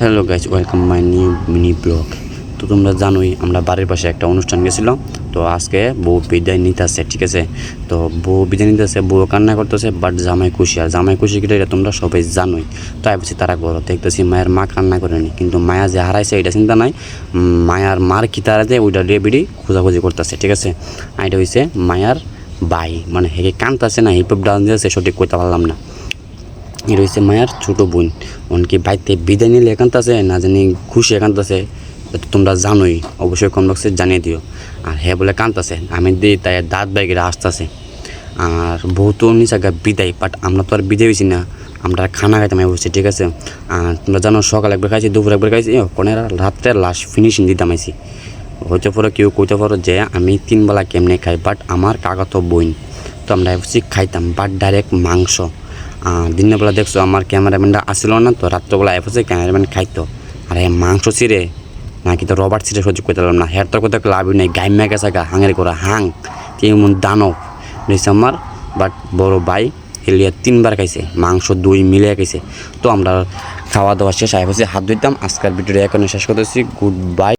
Hello guys, welcome my new mini blog. তো তোমরা জানোই আমরা বাড়ির পাশে একটা অনুষ্ঠান গেছিলাম। তো আজকে বউ বিদায় নিতে আসছে, ঠিক আছে। তো বউ বিদায় নিতে আসছে, বউ কান্না করতেছে, বাট জামাই খুশি। আর জামাই খুশি কিনা এটা তোমরা সবাই জানোই। তো ভাবছি তারা করো, দেখতেছি মায়ের মা কান্না করেনি, কিন্তু মায়া যে হারাইছে এটা চিন্তা নাই। মায়ার মার কি তারাতে ওইটা রেবিডি খোঁজাখুঁজি করতেছে, ঠিক আছে। আর এটা হয়েছে মায়ার ভাই, মানে হেকে কান্দতেছে না হিপ হপ ডান্স দিয়েছে, সঠিক করতে পারলাম না। এ রয়েছে মায়ার ছোটো বোন, অনেকে বাইতে বিদায় নিলে একান্ত আছে না জানি খুশি একান্ত আছে, তোমরা জানোই, অবশ্যই কম বক্সে জানিয়ে দিও। আর হ্যাঁ বলে কান্দতেছে, আমি দিই তাই দাঁত বাইকেরা আসতেছে। আর বহুতো নিচাগা বিদায়, বাট আমরা তো আর বিদায় হয়েছি না, আমরা খানা খাইতে আমি বসছি, ঠিক আছে। আর তোমরা জানো সকাল একবার খাইছি, দুপুর একবার খাইছি, কোনের রাত্রে লাস্ট ফিনিশিং দিতাম আইছি। হইতে পারো কেউ কইতে পারো যে আমি 3 বেলা কেমনে খাই, বাট আমার কাকাতো বোন, তো আমরা বসছি খাইতাম, বাট ডাইরেক্ট মাংস। দিনের বেলা দেখছো আমার ক্যামেরাম্যানটা আসছিল না, তো রাত্রবেলা এসে ক্যামেরাম্যান খাইতো। আর মাংস ছিঁড়ে নাকি তো রবার্ট ছিঁড়ে সহ্য করতে পারলাম না, হের তোর কথা লাভই নেই, গাইমা গেছে গা হাঙের করা হাং কেমন দানব নিয়েছে আমার। বাট বড় ভাই এলিয়া 3 বার খাইছে মাংস, দই মিলিয়ে খাইছে। তো আমরা খাওয়া দাওয়া শেষ হয়ে হাত ধুইতাম। আজকের ভিডিওটা এখানে শেষ করতেছি, গুড বাই।